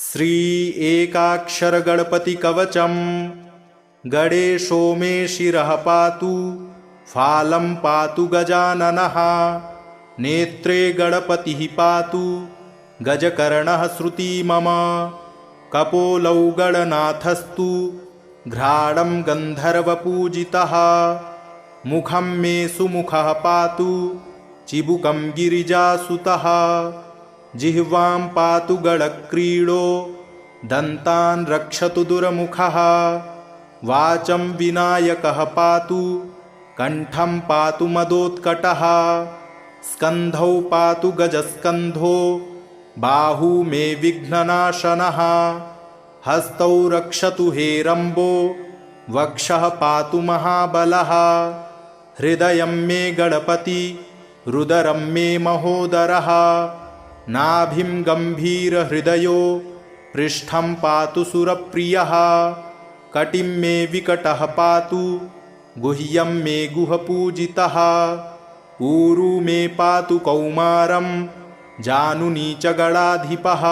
श्री एकाक्षर गणपति कवचम गणेशो मे शिरः पातु फालं पातु गजाननः नेत्रे गणपतिः पातु गजकर्णः श्रुति मम कपोलौ गणनाथस्तु घ्राणं गन्धर्वपूजितः मुखं मे सुमुखः पातु चिबुकं गिरिजासुतः जिह्वां पातु गणक्रीडो दन्तान् रक्षतु दुर्मुखः वाचं विनायकः पातु कण्ठं पातु मदोत्कटः स्कन्धौ पातु गजस्कन्धो बाहू मे विघ्ननाशनः हस्तौ रक्षतु हेरम्बो वक्षः पातु महाबलः हृदयं मे गणपति रुदरं मे महोदरः नाभिं गम्भीरहृदयो पृष्ठं पातु सुरप्रियः कटिं मे विकटः पातु गुह्यं मे गुहपूजितः ऊरू मे पातु कौमारं जानुनी च गणाधिपः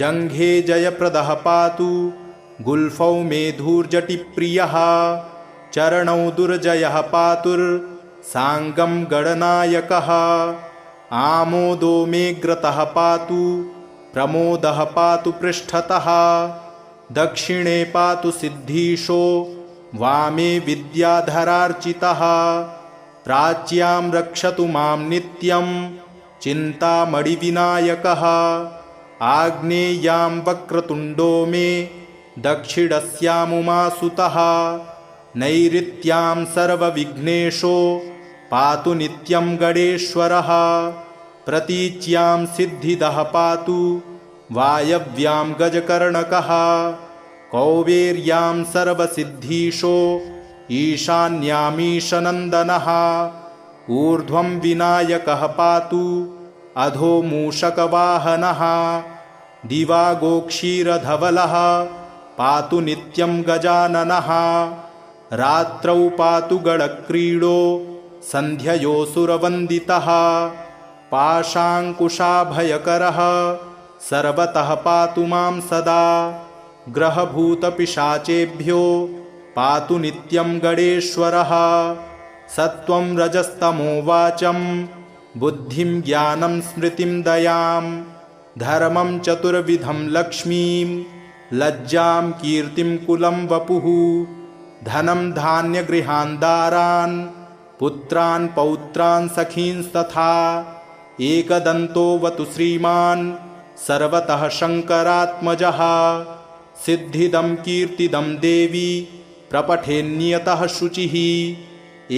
जङ्घे जयप्रदः पातु गुल्फौ मे धूर्जटिप्रियः चरणौ दुर्जयः पातुर्साङ्गं गणनायकः आमोदो मे ग्रतः पातु प्रमोदः पातु पृष्ठतः दक्षिणे पातु सिद्धीशो वामे विद्याधरार्चितः प्राच्यां रक्षतु मां नित्यं चिन्तामणिविनायकः आग्नेयां वक्रतुण्डो मे दक्षिणस्यामुमासुतः नैऋत्यां सर्वविघ्नेशो पातु नित्यं गणेश्वरः प्रतीच्यां सिद्धिदः पातु वायव्यां गजकर्णकः कौवेर्यां सर्वसिद्धीशो ईशान्यामीशनन्दनः ऊर्ध्वं विनायकः पातु अधो मूषकवाहनः दिवागोक्षीरधवलः पातु नित्यं गजाननः रात्रौ पातु गणक्रीडो सन्ध्ययोऽसुरवन्दितः पाशाङ्कुशाभयकरः सर्वतः पातु मां सदा ग्रहभूतपिशाचेभ्यो पातु नित्यं गणेश्वरः सत्त्वं रजस्तमो वाचं बुद्धिं ज्ञानं स्मृतिं दयां धर्मं चतुर्विधं लक्ष्मीं लज्जां कीर्तिं कुलं वपुः धनं धान्यगृहान् दारान् पुत्रान् पौत्रान् सखींस्तथा एकदन्तोऽवतु श्रीमान् सर्वतः शङ्करात्मजः सिद्धिदं कीर्तिदं देवी प्रपठेन्नियतः शुचिः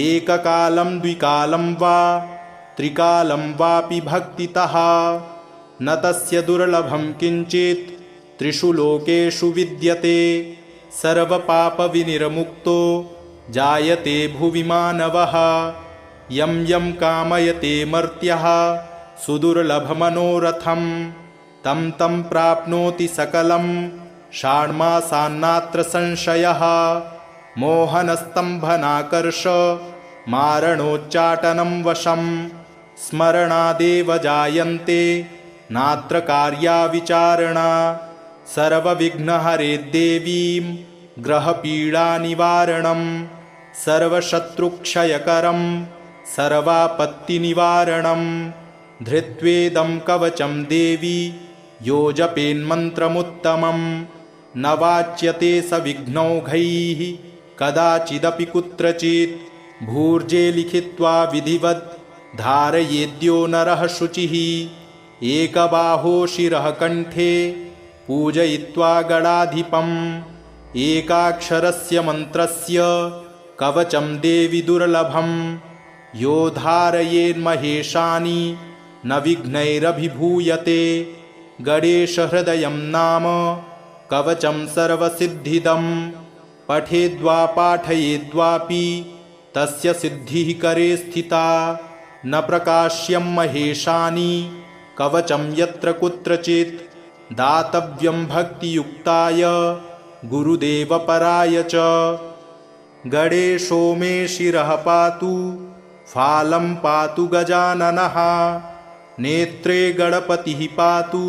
एककालं द्विकालं वा त्रिकालं वापि भक्तितः न तस्य दुर्लभं किञ्चित् त्रिषु लोकेषु विद्यते सर्वपापविनिर्मुक्तो जायते भुवि मानवः यं यं कामयते मर्त्यः सुदुर्लभमनोरथं तं तं प्राप्नोति सकलं षाण्मासान्नात्र संशयः मोहनस्तम्भनाकर्ष मारणोच्चाटनं वशं स्मरणादेव जायन्ते नात्र कार्या विचारणा सर्वविघ्नहरे देवीं ग्रहपीडानिवारणं सर्वशत्रुक्षयकरं सर्वापत्तिनिवारणं धृत्वेदं कवचं देवी यो जपेन्मन्त्रमुत्तमं न वाच्यते स विघ्नौघैः कदाचिदपि कुत्रचित् भूर्जे लिखित्वा विधिवत् धारयेद्यो नरः शुचिः एकबाहो शिरः कण्ठे पूजयित्वा गणाधिपम् एकाक्षरस्य मन्त्रस्य कवचं देवि दुर्लभं यो धारयेन्महेशानि न विघ्नैरभिभूयते गणेशहृदयं नाम कवचं सर्वसिद्धिदं पठेद्वा पाठयेद्वापि तस्य सिद्धिः करे स्थिता न प्रकाश्यं महेशानि कवचं यत्र कुत्रचित् दातव्यं भक्तियुक्ताय गुरुदेवपराय च गणेशो मे शिरः पातु फालं पातु गजाननः नेत्रे गणपतिः पातु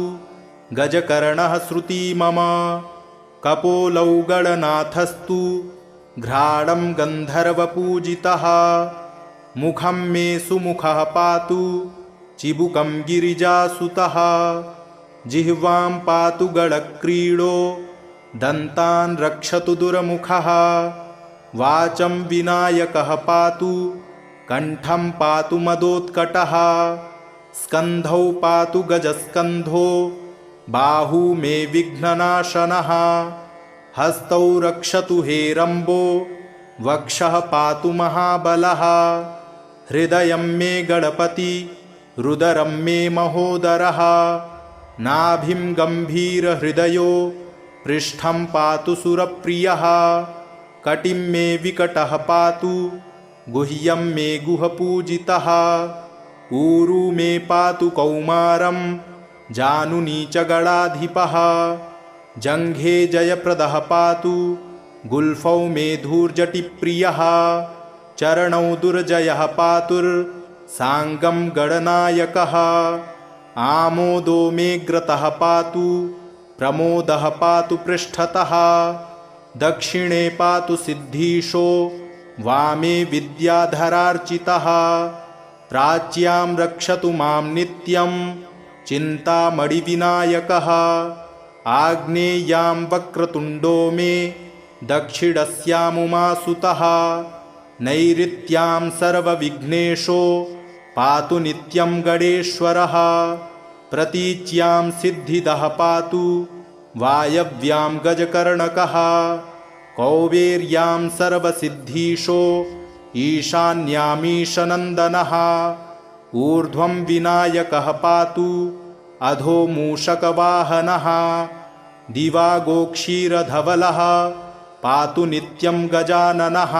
गजकर्णः श्रुती मम कपोलौ गणनाथस्तु घ्राणं गन्धर्वपूजितः मुखं मे सुमुखः पातु चिबुकं गिरिजासुतः जिह्वां पातु गणक्रीडो दन्तान् रक्षतु दुर्मुखः वाचं विनायकः पातु कण्ठं पातु मदोत्कटः स्कन्धौ पातु गजस्कन्धो बाहू मे विघ्ननाशनः हस्तौ रक्षतु हेरम्बो वक्षः पातु महाबलः हृदयं मे गणपति रुदरं मे महोदरः नाभिं गम्भीरहृदयो पृष्ठं पातु सुरप्रियः कटिं मे विकटः पातु गुह्यं मे गुहपूजितः ऊरू मे पातु कौमारं जानुनी च गणाधिपः जङ्घे जयप्रदः पातु गुल्फौ मे धूर्जटिप्रियः चरणौ दुर्जयः पातुर्साङ्गं गणनायकः आमोदो मे ग्रतः पातु प्रमोदः पातु पृष्ठतः दक्षिणे पातु सिद्धीशो वामे विद्याधरार्चितः प्राच्यां रक्षतु मां नित्यं चिन्तामणिविनायकः आग्नेयां वक्रतुण्डो मे दक्षिणस्यामुमासुतः नैऋत्यां सर्वविघ्नेशो पातु नित्यं गणेश्वरः प्रतीच्यां सिद्धिदः पातु वायव्यां गजकर्णकः कौबेर्यां सर्वसिद्धीशो ईशान्यामीशनन्दनः ऊर्ध्वं विनायकः पातु अधो मूषकवाहनः दिवागोक्षीरधवलः पातु नित्यं गजाननः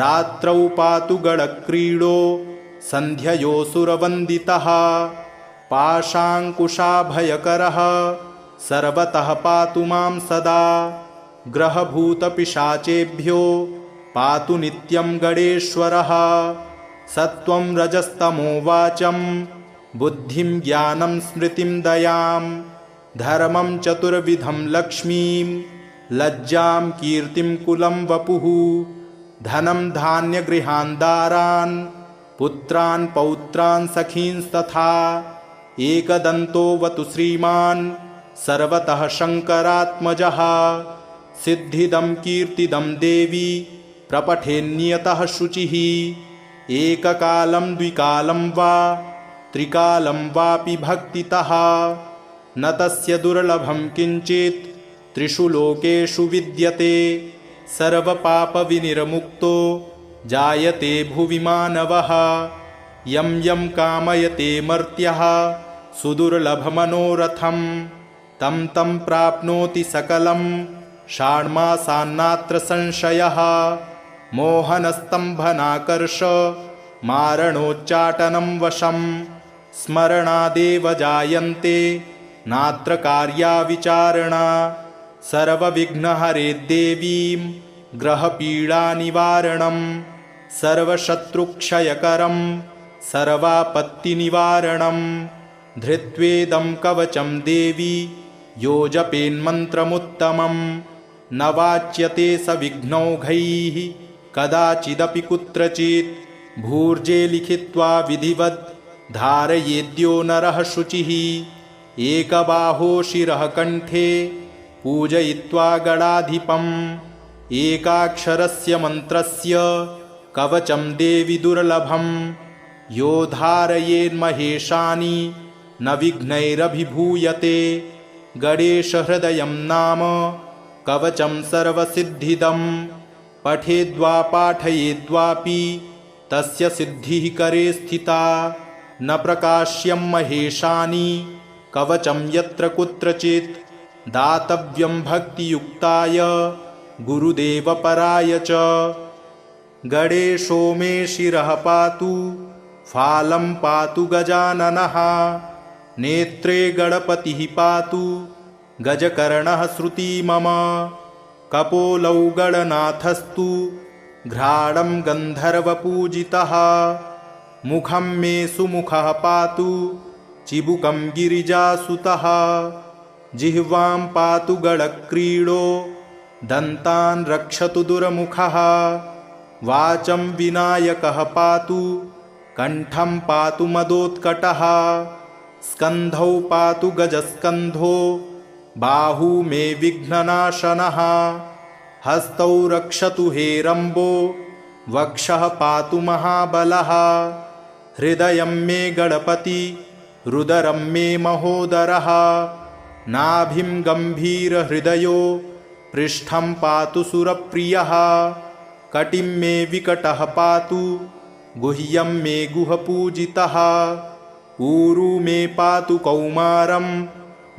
रात्रौ पातु गणक्रीडो सन्ध्ययोऽसुरवन्दितः पाशाङ्कुशाभयकरः सर्वतः पातु मां सदा ग्रहभूतपिशाचेभ्यो पातु नित्यं गणेश्वरः सत्त्वं रजस्तमो वाचं बुद्धिं ज्ञानं स्मृतिं दयां धर्मं चतुर्विधं लक्ष्मीं लज्जां कीर्तिं कुलं वपुः धनं धान्यगृहान् दारान् पुत्रान् पौत्रान् सखींस्तथा एकदन्तोऽवतु श्रीमान् सर्वतः शङ्करात्मजः सिद्धिदं कीर्तिदं देवी प्रपठेन्नियतः शुचिः एककालं द्विकालं वा त्रिकालं वापि भक्तितः न तस्य दुर्लभं किञ्चित् त्रिषु लोकेषु विद्यते सर्वपापविनिर्मुक्तो जायते भुवि मानवः यं यं कामयते मर्त्यः सुदुर्लभमनोरथं तं तं प्राप्नोति सकलं षाण्मासान्नात्र संशयः मोहनस्तम्भनाकर्ष मारणोच्चाटनं वशं स्मरणादेव जायन्ते नात्र कार्या विचारणा सर्वविघ्नहरे देवीं ग्रहपीडानिवारणं सर्वशत्रुक्षयकरं सर्वापत्तिनिवारणं धृत्वेदं कवचं देवी यो जपेन्मन्त्रमुत्तमं न वाच्यते स विघ्नौघैः कदाचिदपि कुत्रचित् भूर्जे लिखित्वा विधिवत् धारयेद्यो नरः शुचिः एकबाहो शिरः कण्ठे पूजयित्वा गणाधिपम् एकाक्षरस्य मन्त्रस्य कवचं देवि दुर्लभं यो धारयेन्महेशानि न विघ्नैरभिभूयते गणेशहृदयं नाम कवचं सर्वसिद्धिदं पठेद्वा पाठयेद्वापि तस्य सिद्धिः करे स्थिता न प्रकाश्यं महेशानि कवचं यत्र कुत्रचित् दातव्यं भक्तियुक्ताय गुरुदेवपराय च गणेशो मे शिरः पातु फालं पातु गजाननः नेत्रे गणपतिः पातु गजकर्णः श्रुती मम कपोलौ गणनाथस्तु घ्राणं गन्धर्वपूजितः मुखं मे सुमुखः पातु चिबुकं गिरिजासुतः जिह्वां पातु गळक्रीडो दन्तान् रक्षतु दुर्मुखः वाचं विनायकः पातु कण्ठं पातु मदोत्कटः स्कन्धौ पातु गजस्कन्धो बाहू मे विघ्ननाशनः हस्तौ रक्षतु हेरम्बो वक्षः पातु महाबलः हृदयं मे गणपति रुदरं मे महोदरः नाभिं गम्भीरहृदयो पृष्ठं पातु सुरप्रियः कटिं मे विकटः पातु गुह्यं मे गुहपूजितः ऊरू मे पातु कौमारं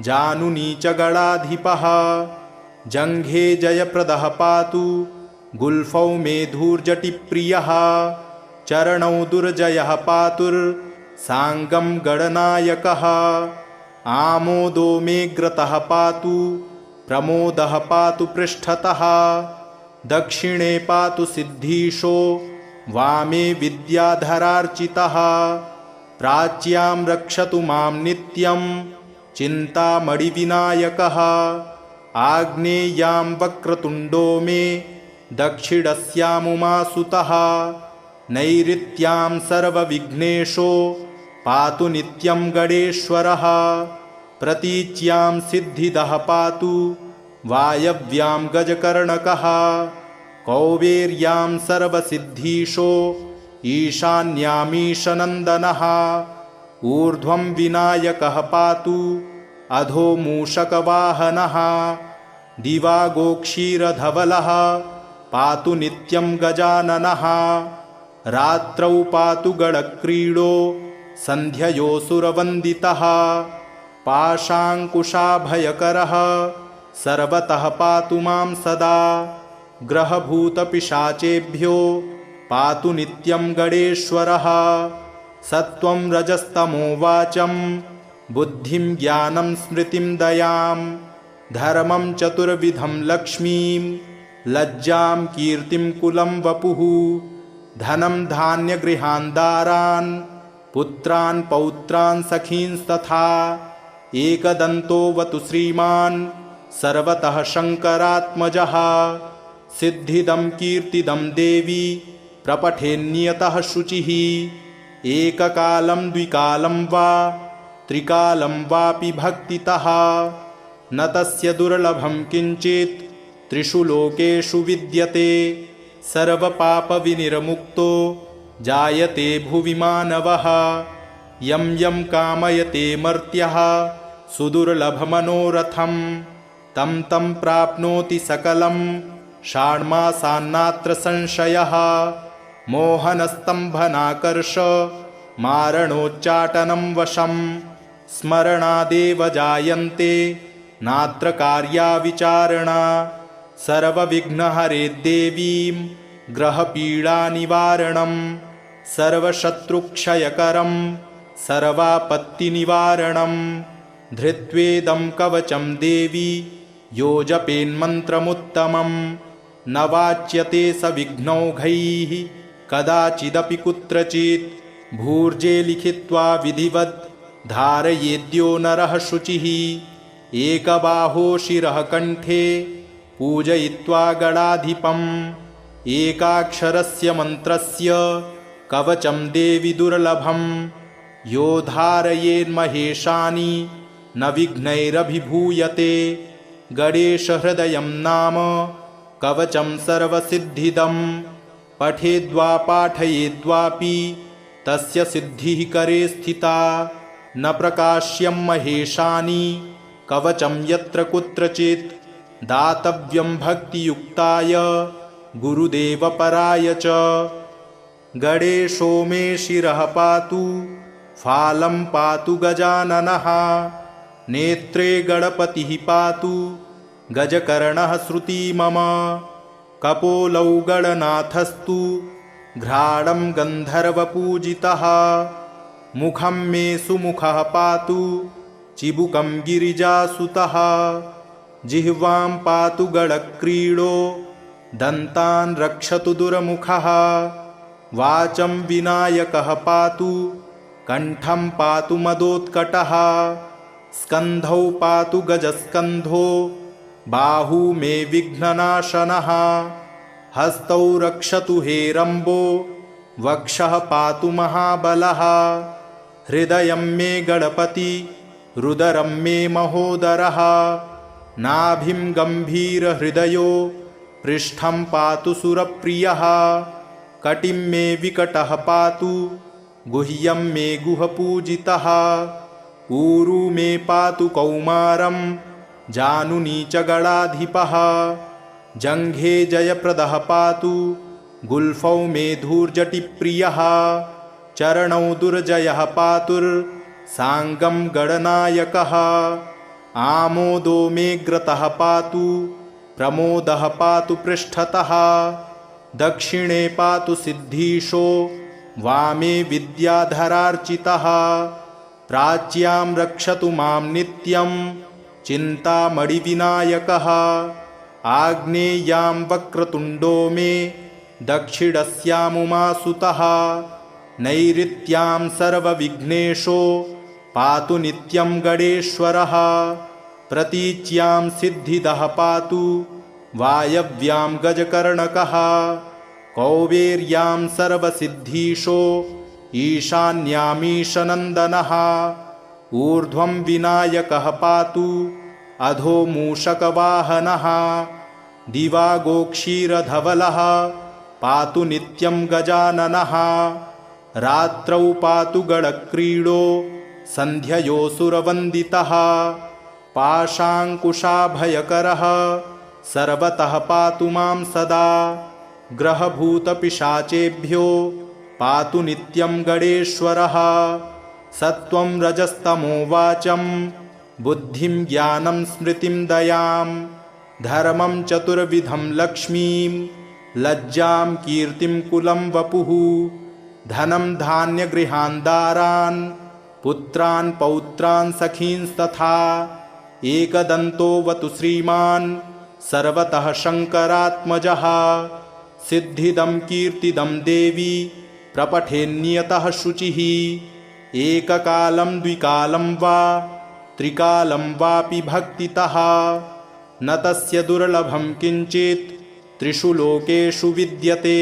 जानुनी च गणाधिपः जङ्घे जयप्रदः पातु गुल्फौ मे धूर्जटिप्रियः चरणौ दुर्जयः पातुर्साङ्गं गणनायकः आमोदो मे ग्रतः पातु प्रमोदः पातु पृष्ठतः दक्षिणे पातु सिद्धीशो वामे विद्याधरार्चितः प्राच्यां रक्षतु मां नित्यं चिन्तामणिविनायकः आग्नेयां वक्रतुण्डो मे दक्षिणस्यामुमासुतः नैऋत्यां सर्वविघ्नेशो पातु नित्यं गणेश्वरः प्रतीच्यां सिद्धिदः पातु वायव्यां गजकर्णकः कौबेर्यां सर्वसिद्धीशो ईशान्यामीशनन्दनः ऊर्ध्वं विनायकः पातु अधो मूषकवाहनः दिवागोक्षीरधवलः पातु नित्यं गजाननः रात्रौ पातु गणक्रीडो सन्ध्ययोऽसुरवन्दितः पाशाङ्कुशाभयकरः सर्वतः पातु मां सदा ग्रहभूतपिशाचेभ्यो पातु नित्यं गणेश्वरः सत्त्वं रजस्तमो वाचं बुद्धिं ज्ञानं स्मृतिं दयां धर्मं चतुर्विधं लक्ष्मीं लज्जां कीर्तिं कुलं वपुः धनं धान्यगृहान् दारान् पुत्रान् पौत्रान् सखींस्तथा एकदन्तोऽवतु श्रीमान् सर्वतः शङ्करात्मजः सिद्धिदं कीर्तिदं देवी प्रपठेन्नियतः शुचिः एककालं द्विकालं वा त्रिकालं वापि भक्तितः न तस्य दुर्लभं किञ्चित् त्रिषु लोकेषु विद्यते सर्वपापविनिर्मुक्तो जायते भुवि मानवः यं यं कामयते मर्त्यः सुदुर्लभमनोरथं तं तं प्राप्नोति सकलं षाण्मासान्नात्र संशयः मोहनस्तम्भनाकर्ष मारणोच्चाटनं वशं स्मरणादेव जायन्ते नात्र कार्या विचारणा सर्वविघ्नहरे देवीं ग्रहपीडानिवारणं सर्वशत्रुक्षयकरं सर्वापत्तिनिवारणं धृत्वेदं कवचं देवी यो जपेन्मन्त्रमुत्तमं न वाच्यते स विघ्नौघैः कदाचिदपि कुत्रचित् भूर्जे लिखित्वा विधिवत् धारयेद्यो नरः शुचिः एकबाहो शिरः कण्ठे पूजयित्वा गणाधिपम् एकाक्षरस्य मन्त्रस्य कवचं देवि दुर्लभं यो धारयेन्महेशानि न विघ्नैरभिभूयते गणेशहृदयं नाम कवचं सर्वसिद्धिदं पठेद्वा पाठयेद्वापि तस्य सिद्धिः करे स्थिता न प्रकाश्यं महेशानि कवचं यत्र कुत्रचित् दातव्यं भक्तियुक्ताय गुरुदेवपराय च गणेशो मे शिरः पातु फालं पातु गजाननः नेत्रे गणपतिः पातु गजकर्णः श्रुती मम कपोलौ गणनाथस्तु घ्राणं गन्धर्वपूजितः मुखं मे सुमुखः पातु चिबुकं गिरिजासुतः जिह्वां पातु गणक्रीडो दन्तान् रक्षतु दुर्मुखः वाचं विनायकः पातु कण्ठं पातु मदोत्कटः स्कन्धौ पातु गजस्कन्धो बाहू मे विघ्ननाशनः हस्तौ रक्षतु हेरम्बो वक्षः पातु महाबलः हृदयं मे गणपति रुदरं मे महोदरः नाभिं गम्भीरहृदयो पृष्ठं पातु सुरप्रियः कटिं मे विकटः पातु गुह्यं मे गुहपूजितः ऊरू मे पातु कौमारं जानुनी च गणाधिपः जङ्घे जयप्रदः पातु गुल्फौ मे धूर्जटिप्रियः चरणौ दुर्जयः पातुर्साङ्गं गणनायकः आमोदो मे ग्रतः पातु प्रमोदः पातु पृष्ठतः दक्षिणे पातु सिद्धीशो वामे विद्याधरार्चितः प्राच्यां रक्षतु मां नित्यं चिन्तामणिविनायकः आग्नेयां वक्रतुण्डो मे दक्षिणस्यामुमासुतः नैऋत्यां सर्वविघ्नेशो पातु नित्यं गणेश्वरः प्रतीच्यां सिद्धिदः पातु वायव्यां गजकर्णकः कौबेर्यां सर्वसिद्धीशो ईशान्यामीशनन्दनः ऊर्ध्वं विनायकः पातु अधो मूषकवाहनः दिवागोक्षीरधवलः पातु नित्यं गजाननः रात्रौ पातु गणक्रीडो सन्ध्ययोऽसुरवन्दितः पाशाङ्कुशाभयकरः सर्वतः पातु मां सदा ग्रहभूतपिशाचेभ्यो पातु नित्यं गणेश्वरः सत्त्वं रजस्तमो वाचं बुद्धिं ज्ञानं स्मृतिं दयां धर्मं चतुर्विधं लक्ष्मीं लज्जां कीर्तिं कुलं वपुः धनं धान्यगृहान् दारान् पुत्रान् पौत्रान् सखींस्तथा एकदन्तोऽवतु श्रीमान् सर्वतः शङ्करात्मजः सिद्धिदं कीर्तिदं देवी प्रपठेन्नियतः शुचिः एककालं द्विकालं वा त्रिकालं वापि भक्तितः न तस्य दुर्लभं किञ्चित् त्रिषु लोकेषु विद्यते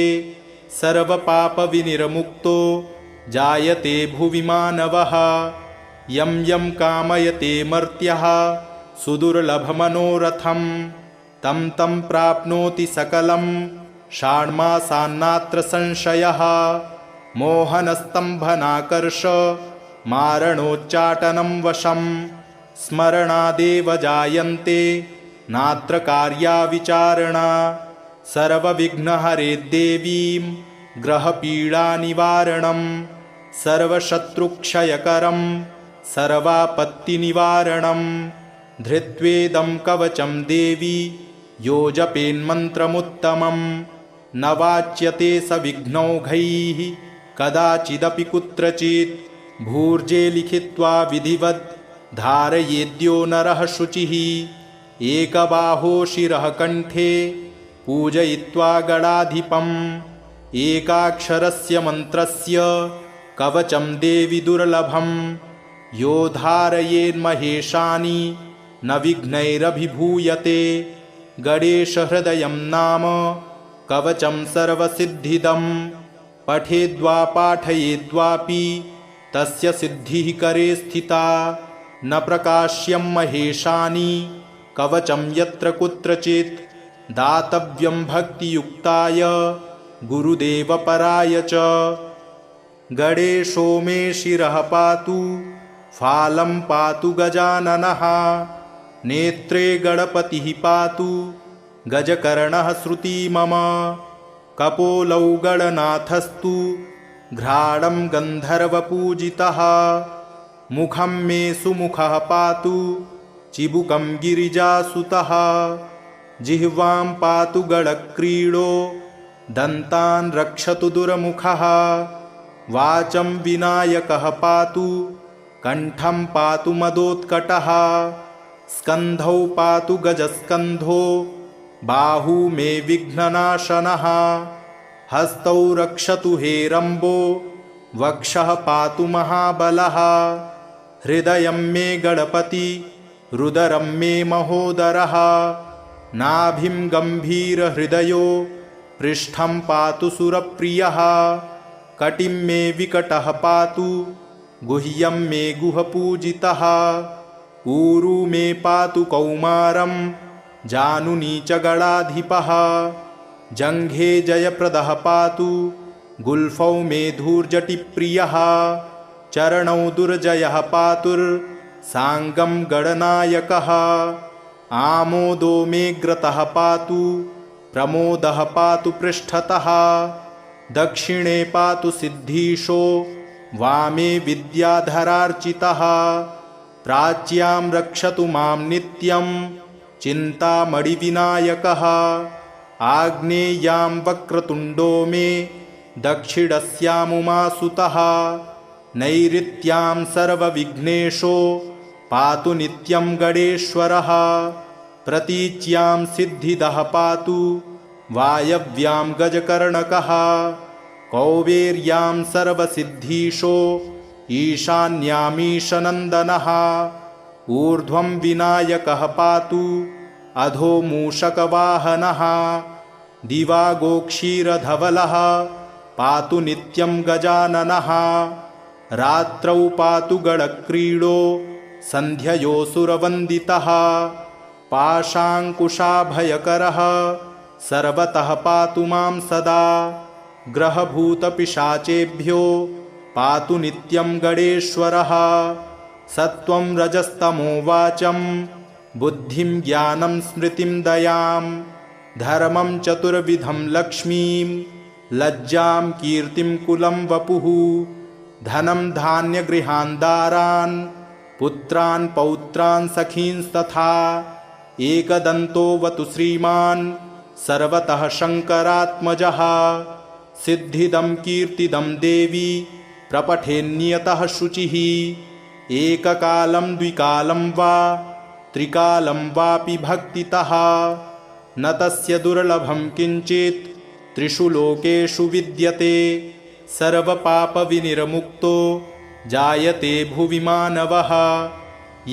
सर्वपापविनिर्मुक्तो जायते भुवि मानवः यं यं कामयते मर्त्यः सुदुर्लभमनोरथं तं तं प्राप्नोति सकलं षाण्मासान्नात्र संशयः मोहनस्तम्भनाकर्ष मारणोच्चाटनं वशं स्मरणादेव जायन्ते नात्र कार्या विचारणा सर्वविघ्नहरे देवीं ग्रहपीडानिवारणं सर्वशत्रुक्षयकरं सर्वापत्तिनिवारणं धृत्वेदं कवचं देवी यो जपेन्मन्त्रमुत्तमं न वाच्यते स विघ्नौघैः कदाचिदपि कुत्रचित् भूर्जे लिखित्वा विधिवत् धारयेद्यो नरः शुचिः एकबाहो शिरः कण्ठे पूजयित्वा गणाधिपम् एकाक्षरस्य मन्त्रस्य कवचं देवि दुर्लभं यो धारयेन्महेशानि न विघ्नैरभिभूयते गणेशहृदयं नाम कवचं सर्वसिद्धिदं पठेद्वा पाठयेद्वापि तस्य सिद्धिः करे स्थिता न प्रकाश्यं महेशानि कवचं यत्र कुत्रचित् दातव्यं भक्तियुक्ताय गुरुदेवपराय च गणेशो मे शिरः पातु फालं पातु गजाननः नेत्रे गणपतिः पातु गजकर्णः श्रुती मम कपोलौ गणनाथस्तु घ्राणं गन्धर्वपूजितः मुखं मे सुमुखः पातु चिबुकं गिरिजासुतः जिह्वां पातु गणक्रीडो दन्तान् रक्षतु दुर्मुखः वाचं विनायकः पातु कण्ठं पातु मदोत्कटः स्कन्धौ पातु गजस्कन्धो बाहू मे विघ्ननाशनः हस्तौ रक्षतु हेरम्बो वक्षः पातु महाबलः हृदयं मे गणपति रुदरं मे महोदरः नाभिं गम्भीरहृदयो पृष्ठं पातु सुरप्रियः कटिं मे विकटः पातु गुह्यं मे गुहपूजितः ऊरू मे पातु कौमारं जानुनी च गणाधिपः जङ्घे जयप्रदः पातु गुल्फौ मे धूर्जटिप्रियः चरणौ दुर्जयः पातुर्साङ्गं गणनायकः आमोदो मे ग्रतः पातु प्रमोदः पातु पृष्ठतः दक्षिणे पातु सिद्धीशो वामे विद्याधरार्चितः प्राच्यां रक्षतु मां नित्यं चिन्तामणिविनायकः आग्नेयां वक्रतुण्डो मे दक्षिणस्यामुमासुतः नैऋत्यां सर्वविघ्नेशो पातु नित्यं गणेश्वरः प्रतीच्यां सिद्धिदः पातु वायव्यां गजकर्णकः कौवेर्यां सर्वसिद्धीशो ईशान्यामीशनन्दनः ऊर्ध्वं विनायकः पातु अधो मूषकवाहनः दिवागोक्षीरधवलः पातु नित्यं गजाननः रात्रौ पातु गणक्रीडो सन्ध्ययोऽसुरवन्दितः पाशाङ्कुशाभयकरः सर्वतः पातु मां सदा ग्रहभूतपिशाचेभ्यो पातु नित्यं गणेश्वरः सत्त्वं रजस्तमो वाचं बुद्धिं ज्ञानं स्मृतिं दयां धर्मं चतुर्विधं लक्ष्मीं लज्जां कीर्तिं कुलं वपुः धनं धान्यगृहान् दारान् पुत्रान् पौत्रान् सखींस्तथा एकदन्तोऽवतु श्रीमान् सर्वतः शङ्करात्मजः सिद्धिदं कीर्तिदं देवी प्रपठेन्नियतः शुचिः एककालं द्विकालं वा त्रिकालं वापि भक्तितः न तस्य दुर्लभं किञ्चित् त्रिषु लोकेषु विद्यते सर्वपापविनिर्मुक्तो जायते भुवि मानवः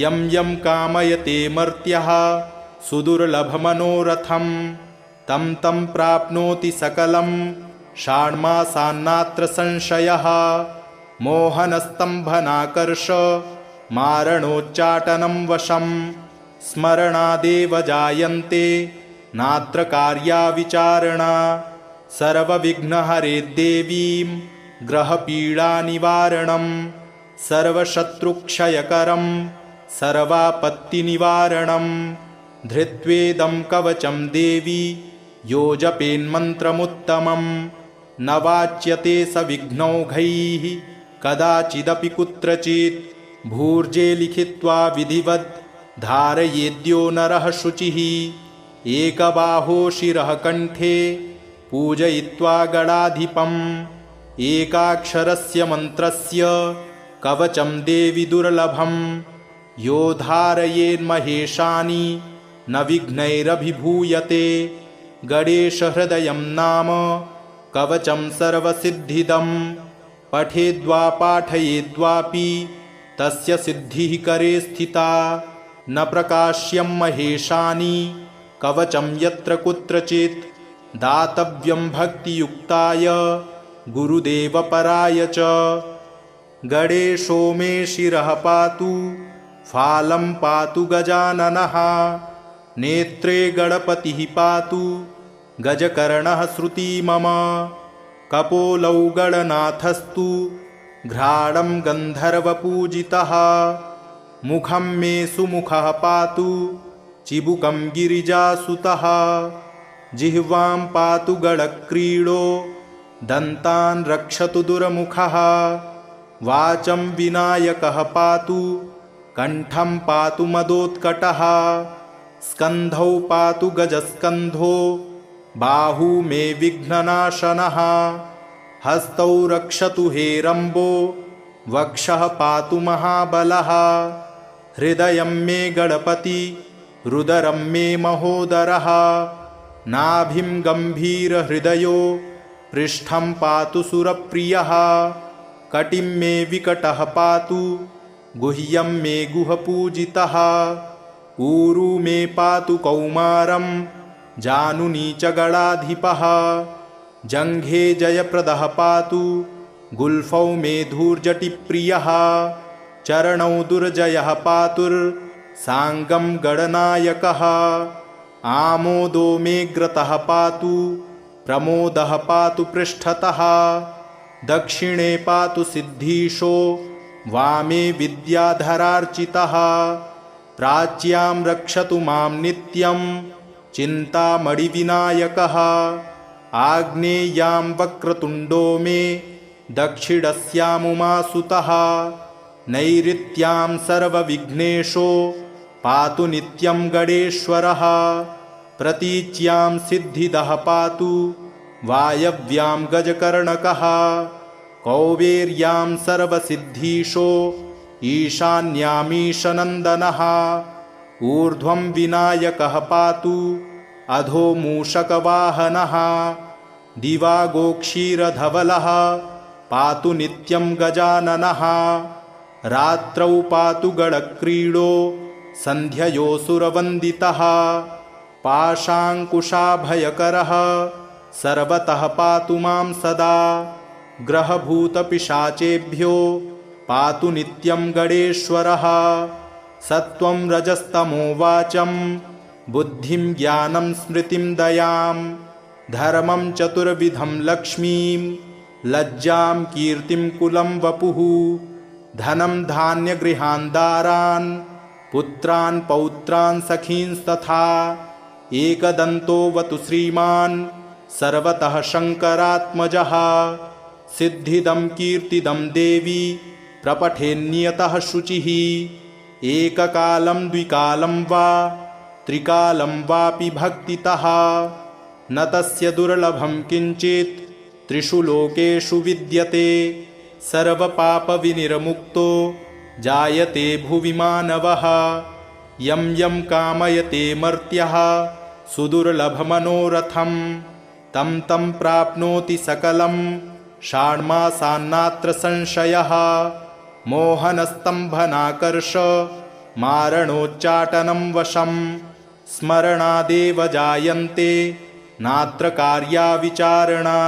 यं यं कामयते मर्त्यः सुदुर्लभमनोरथं तं तं प्राप्नोति सकलं षाण्मासान्नात्र संशयः मोहनस्तम्भनाकर्ष मारणोच्चाटनं वशं स्मरणादेव जायन्ते नात्र कार्या विचारणा सर्वविघ्नहरे देवीं ग्रहपीडानिवारणं सर्वशत्रुक्षयकरं सर्वापत्तिनिवारणं धृत्वेदं कवचं देवी यो जपेन्मन्त्रमुत्तमं न वाच्यते स विघ्नौघैः कदाचिदपि कुत्रचित् भूर्जे लिखित्वा विधिवद् धारयेद्यो नरः शुचिः एकबाहो शिरः कण्ठे पूजयित्वा गणाधिपम् एकाक्षरस्य मन्त्रस्य कवचं देवि दुर्लभं यो धारयेन्महेशानि न विघ्नैरभिभूयते गणेशहृदयं नाम कवचं सर्वसिद्धिदं पठेद्वा पाठयेद्वापि तस्य सिद्धिः करे स्थिता न प्रकाश्यं महेशानि कवचं यत्र कुत्रचित् दातव्यं भक्तियुक्ताय गुरुदेवपराय च गणेशो मे शिरः पातु फालं पातु गजाननः नेत्रे गणपतिः पातु गजकर्णः श्रुती मम कपोलौ गणनाथस्तु घ्राणं गन्धर्वपूजितः मुखं मे सुमुखः पातु चिबुकं गिरिजासुतः जिह्वां पातु गणक्रीडो दन्तान् रक्षतु दुर्मुखः वाचं विनायकः पातु कण्ठं पातु मदोत्कटः स्कन्धौ पातु गजस्कन्धो बाहू मे विघ्ननाशनः हस्तौ रक्षतु हेरम्बो वक्षः पातु महाबलः हृदयं मे गणपति रुदरं मे महोदरः नाभिं गम्भीरहृदयो पृष्ठं पातु सुरप्रियः कटिं मे विकटः पातु गुह्यं मे गुहपूजितः ऊरू मे पातु कौमारं जानुनी च गणाधिपः जङ्घे जयप्रदः पातु गुल्फौ मे धूर्जटिप्रियः चरणौ दुर्जयः पातुर्साङ्गं गणनायकः आमोदो मेऽग्रतः पातु प्रमोदः पातु पृष्ठतः दक्षिणे पातु सिद्धीशो वामे विद्याधरार्चितः प्राच्यां रक्षतु मां नित्यं चिन्तामणिविनायकः आग्नेयां वक्रतुण्डो मे दक्षिणस्यामुमासुतः नैऋत्यां सर्वविघ्नेशो पातु नित्यं गणेश्वरः प्रतीच्यां सिद्धिदः पातु वायव्यां गजकर्णकः कौवेर्यां सर्वसिद्धीशो ईशान्यामीशनन्दनः ऊर्ध्वं विनायकः पातु अधो मूषकवाहनः दिवागोक्षीरधवलः पातु नित्यं गजाननः रात्रौ पातु गणक्रीडो सन्ध्ययोऽसुरवन्दितः पाशाङ्कुशाभयकरः सर्वतः पातु मां सदा ग्रहभूतपिशाचेभ्यो पातु नित्यं गणेश्वरः सत्त्वं रजस्तमो वाचं बुद्धिं ज्ञानं स्मृतिं दयां धर्मं चतुर्विधं लक्ष्मीं लज्जां कीर्तिं कुलं वपुः धनं धान्यगृहान् दारान् पुत्रान् पौत्रान् सखींस्तथा एकदन्तोऽवतु श्रीमान् सर्वतः शङ्करात्मजः सिद्धिदं कीर्तिदं देवी प्रपठेन्नियतः शुचिः एककालं द्विकालं वा त्रिकालं वापि भक्तितः न तस्य दुर्लभं किञ्चित् त्रिषु लोकेषु विद्यते सर्वपापविनिर्मुक्तो जायते भुवि मानवः यं यं कामयते मर्त्यः सुदुर्लभमनोरथं तं तं प्राप्नोति सकलं षाण्मासान्नात्र संशयः मोहनस्तम्भनाकर्ष मारणोच्चाटनं वशं स्मरणादेव जायन्ते नात्र कार्या विचारणा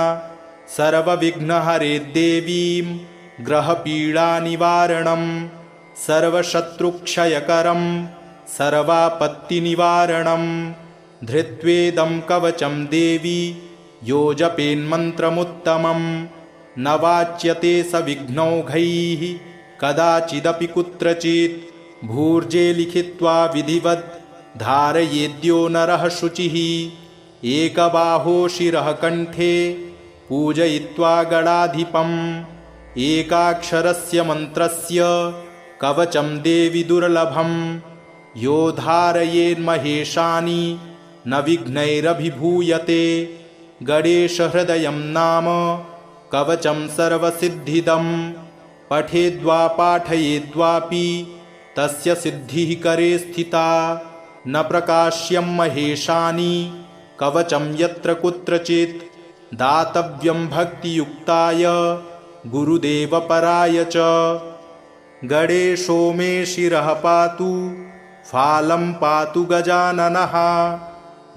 सर्वविघ्नहरे देवीं ग्रहपीडानिवारणं सर्वशत्रुक्षयकरं सर्वापत्तिनिवारणं धृत्वेदं कवचं देवी यो जपेन्मन्त्रमुत्तमं न वाच्यते स विघ्नौघैः कदाचिदपि कुत्रचित् भूर्जे लिखित्वा विधिवत् धारयेद्यो नरः शुचिः एकबाहो शिरः कण्ठे पूजयित्वा गणाधिपम् एकाक्षरस्य मन्त्रस्य कवचं देवि दुर्लभं यो धारयेन्महेशानि न विघ्नैरभिभूयते गणेशहृदयं नाम कवचं सर्वसिद्धिदं पठेद्वा पाठयेद्वापि तस्य सिद्धिः करे स्थिता न प्रकाश्यं महेशानि कवचं यत्र कुत्रचित् दातव्यं भक्तियुक्ताय गुरुदेवपराय च गणेशो मे शिरः पातु फालं पातु गजाननः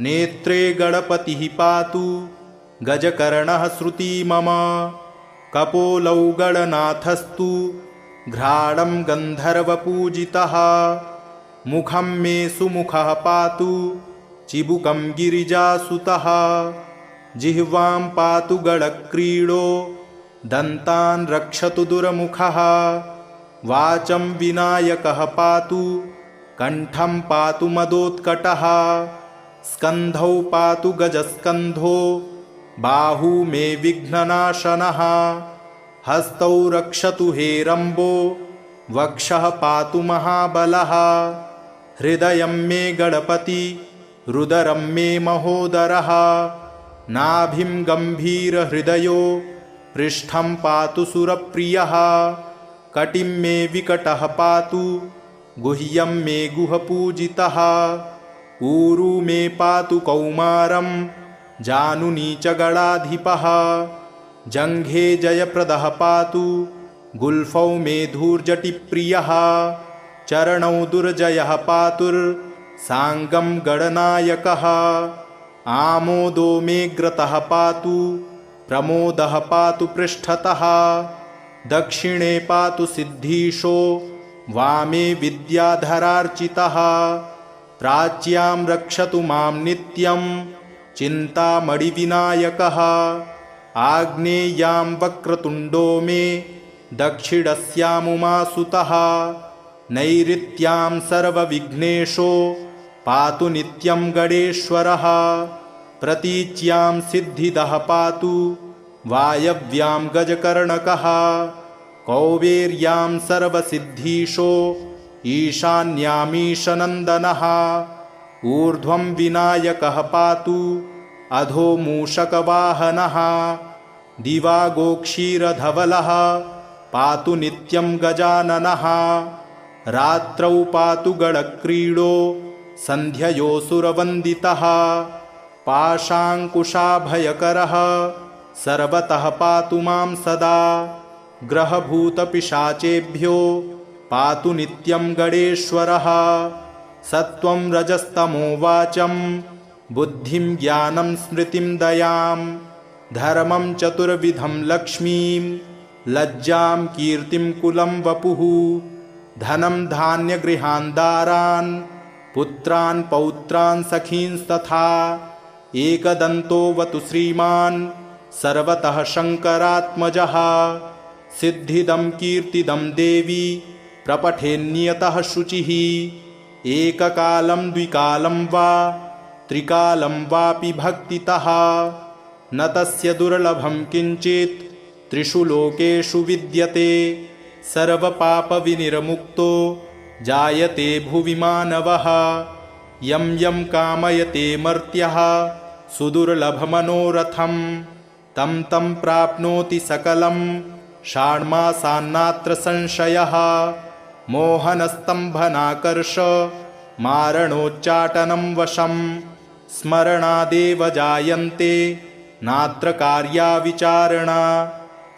नेत्रे गणपतिः पातु गजकर्णः श्रुती मम कपोलौ गणनाथस्तु घ्राणं गन्धर्वपूजितः मुखं मे सुमुखः पातु चिबुकं गिरिजासुतः जिह्वां पातु गणक्रीडो दन्तान् रक्षतु दुर्मुखः वाचं विनायकः पातु कण्ठं पातु मदोत्कटः स्कन्धौ पातु गजस्कन्धो बाहू मे विघ्ननाशनः हस्तौ रक्षतु हेरम्बो वक्षः पातु महाबलः हृदयं मे गणपति रुदरं मे महोदरः नाभिं गम्भीरहृदयो पृष्ठं पातु सुरप्रियः कटिं मे विकटः पातु गुह्यं मे गुहपूजितः ऊरू मे पातु कौमारं जानुनी च गणाधिपः जङ्घे जयप्रदः पातु गुल्फौ मेधूर्जटिप्रियः चरणौ दुर्जयः पातुर्साङ्गं गणनायकः आमोदो मेऽग्रतः पातु प्रमोदः पातु पृष्ठतः दक्षिणे पातु सिद्धीशो वामे विद्याधरार्चितः प्राच्यां रक्षतु मां नित्यं चिन्तामणिविनायकः आग्नेयां वक्रतुण्डो मे दक्षिणस्यामुमासुतः नैऋत्यां सर्वविघ्नेशो पातु नित्यं गणेश्वरः प्रतीच्यां सिद्धिदः पातु वायव्यां गजकर्णकः कौबेर्यां सर्वसिद्धीशो ईशान्यामीशनन्दनः ऊर्ध्वं विनायकः पातु अधो मूषकवाहनः दिवागोक्षीरधवलः पातु नित्यं गजाननः रात्रौ पातु गणक्रीडो सन्ध्ययोऽसुरवन्दितः पाशाङ्कुशाभयकरः सर्वतः पातु मां सदा ग्रहभूतपिशाचेभ्यो पातु नित्यं गणेश्वरः सत्त्वं रजस्तमो वाचं बुद्धिं ज्ञानं स्मृतिं दयां धर्मं चतुर्विधं लक्ष्मीं लज्जां कीर्तिं कुलं वपुः धनं धान्यगृहान् दारान् पुत्रान् पौत्रान् सखींस्तथा एकदन्तोऽवतु श्रीमान् सर्वतः शङ्करात्मजः सिद्धिदं कीर्तिदं देवी प्रपठेन्नियतः शुचिः एककालं द्विकालं वा त्रिकालं वापि भक्तितः न तस्य दुर्लभं किञ्चित् त्रिषु लोकेषु विद्यते सर्वपापविनिर्मुक्तो जायते भुवि मानवः यं यं कामयते मर्त्यः सुदुर्लभमनोरथं तं तं प्राप्नोति सकलं षाण्मासान्नात्र संशयः मोहनस्तम्भनाकर्ष मारणोच्चाटनं वशं स्मरणादेव जायन्ते नात्र कार्या विचारणा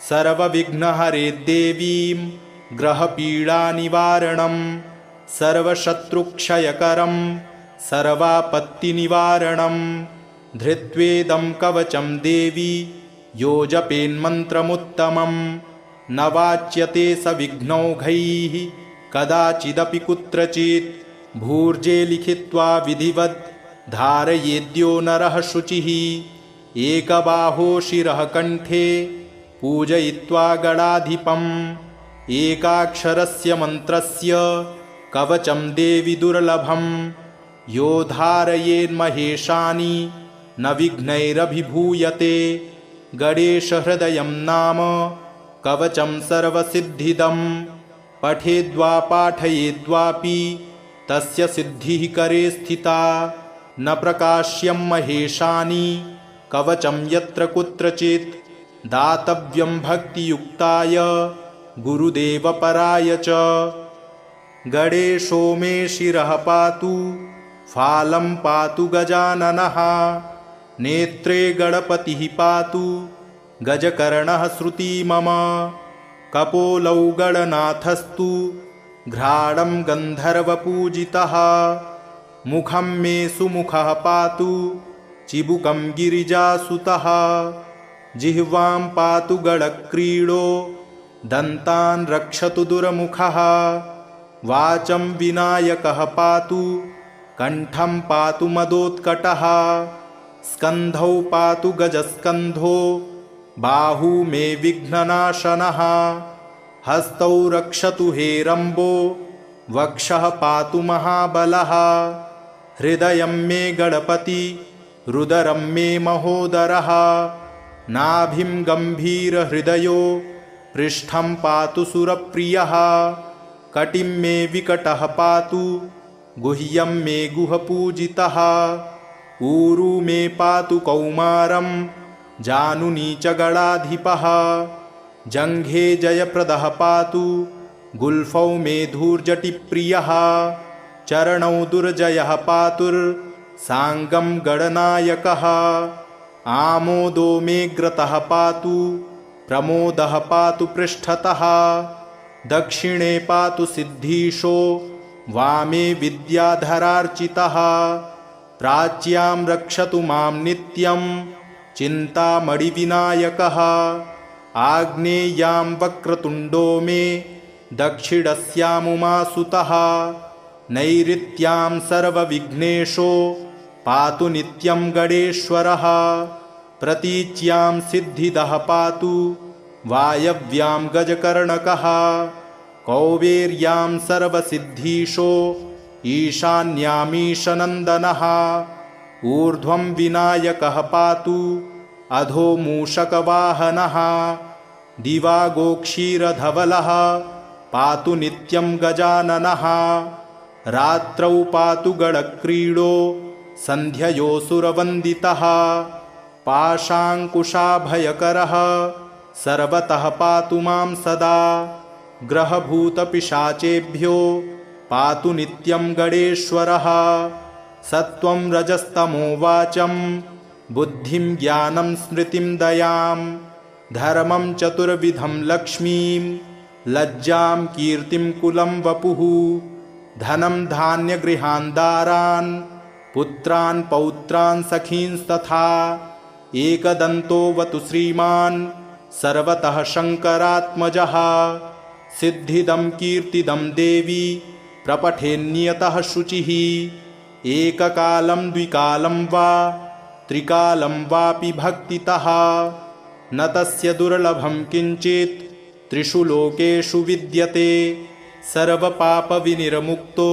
सर्वविघ्नहरे देवीं ग्रहपीडानिवारणं सर्वशत्रुक्षयकरं सर्वापत्तिनिवारणं धृत्वेदं कवचं देवी यो जपेन्मन्त्रमुत्तमं न वाच्यते स विघ्नौघैः कदाचिदपि कुत्रचित् भूर्जे लिखित्वा विधिवत् धारयेद्यो नरः शुचिः एकबाहो शिरः कण्ठे पूजयित्वा गणाधिपम् एकाक्षरस्य मन्त्रस्य कवचं देवि दुर्लभं यो धारयेन्महेशानि न विघ्नैरभिभूयते गणेशहृदयं नाम कवचं सर्वसिद्धिदं पठेद्वा पाठयेद्वापि तस्य सिद्धिः करे स्थिता न प्रकाश्यं महेशानि कवचं यत्र कुत्रचित् दातव्यं भक्तियुक्ताय गुरुदेवपराय च गणेशो मे शिरः पातु फालं पातु गजाननः नेत्रे गणपतिः पातु गजकर्णः श्रुती मम कपोलौ गणनाथस्तु घ्राणं गन्धर्वपूजितः मुखं मे सुमुखः पातु चिबुकं गिरिजासुतः जिह्वां पातु गणक्रीडो दन्तान् रक्षतु दुर्मुखः वाचं विनायकः पातु कण्ठं पातु मदोत्कटः स्कन्धौ पातु गजस्कन्धो बाहू मे विघ्ननाशनः हस्तौ रक्षतु हेरम्बो वक्षः पातु महाबलः हृदयं मे गणपति रुदरं मे महोदरः नाभिं गम्भीरहृदयो पृष्ठं पातु सुरप्रियः कटिं मे विकटः पातु गुह्यं मे गुहपूजितः ऊरू मे पातु कौमारं जानुनी च गणाधिपः जङ्घे जयप्रदः पातु गुल्फौ मे धूर्जटिप्रियः चरणौ दुर्जयः पातुर्साङ्गं गणनायकः आमोदो मेऽग्रतः पातु प्रमोदः पातु पृष्ठतः दक्षिणे पातु सिद्धीशो वामे विद्याधरार्चितः प्राच्यां रक्षतु मां नित्यं चिन्तामणिविनायकः आग्नेयां वक्रतुण्डो मे दक्षिणस्यामुमासुतः नैऋत्यां सर्वविघ्नेशो पातु नित्यं गणेश्वरः प्रतीच्यां सिद्धिदः पातु वायव्यां गजकर्णकः कौबेर्यां सर्वसिद्धीशो ईशान्यामीशनन्दनः ऊर्ध्वं विनायकः पातु अधो मूषकवाहनः दिवागोक्षीरधवलः पातु नित्यं गजाननः रात्रौ पातु गणक्रीडो सन्ध्ययोऽसुरवन्दितः पाशाङ्कुशाभयकरः सर्वतः पातु मां सदा ग्रहभूतपिशाचेभ्यो पातु नित्यं गणेश्वरः सत्त्वं रजस्तमो वाचं बुद्धिं ज्ञानं स्मृतिं दयां धर्मं चतुर्विधं लक्ष्मीं लज्जां कीर्तिं कुलं वपुः धनं धान्यगृहान् दारान् पुत्रान् पौत्रान् सखींस्तथा एकदन्तोऽवतु श्रीमान् सर्वतः शङ्करात्मजः सिद्धिदं कीर्तिदं देवी प्रपठेन्नियतः शुचिः एककालं द्विकालं वा त्रिकालं वापि भक्तितः न तस्य दुर्लभं किञ्चित् त्रिषु लोकेषु विद्यते सर्वपापविनिर्मुक्तो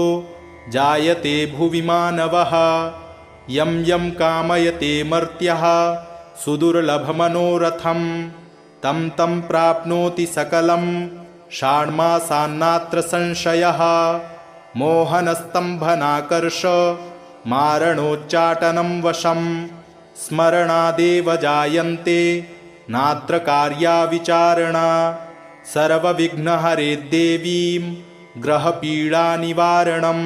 जायते भुवि मानवः यं यं कामयते मर्त्यः सुदुर्लभमनोरथं तं तं प्राप्नोति सकलं षाण्मासान्नात्र संशयः मोहनस्तम्भनाकर्ष मारणोच्चाटनं वशं स्मरणादेव जायन्ते नात्र कार्या विचारणा सर्वविघ्नहरे देवीं ग्रहपीडानिवारणं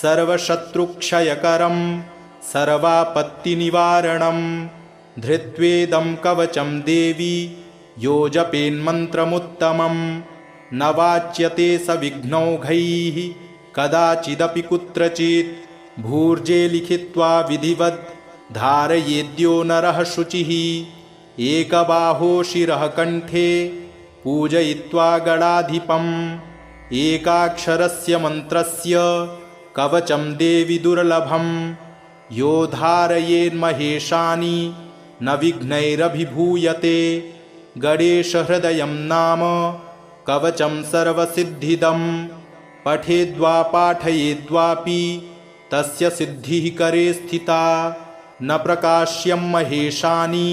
सर्वशत्रुक्षयकरं सर्वापत्तिनिवारणं धृत्वेदं कवचं देवी यो जपेन्मन्त्रमुत्तमं न वाच्यते स विघ्नौघैः कदाचिदपि कुत्रचित् भूर्जे लिखित्वा विधिवद् धारयेद्यो नरः शुचिः एकबाहो शिरः कण्ठे पूजयित्वा गणाधिपम् एकाक्षरस्य मन्त्रस्य कवचं देवि दुर्लभं यो धारयेन्महेशानि न विघ्नैरभिभूयते गणेशहृदयं नाम कवचं सर्वसिद्धिदं पठेद्वा पाठयेद्वापि तस्य सिद्धिः करे स्थिता न प्रकाश्यं महेशानि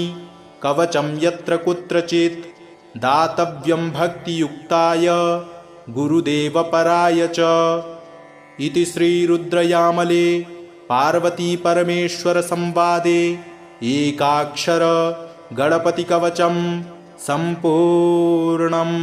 कवचं यत्र कुत्रचित् दातव्यं भक्तियुक्ताय गुरुदेवपराय च इति श्रीरुद्रयामले पार्वतीपरमेश्वरसंवादे एकाक्षर गणपतिकवचं सम्पूर्णम्।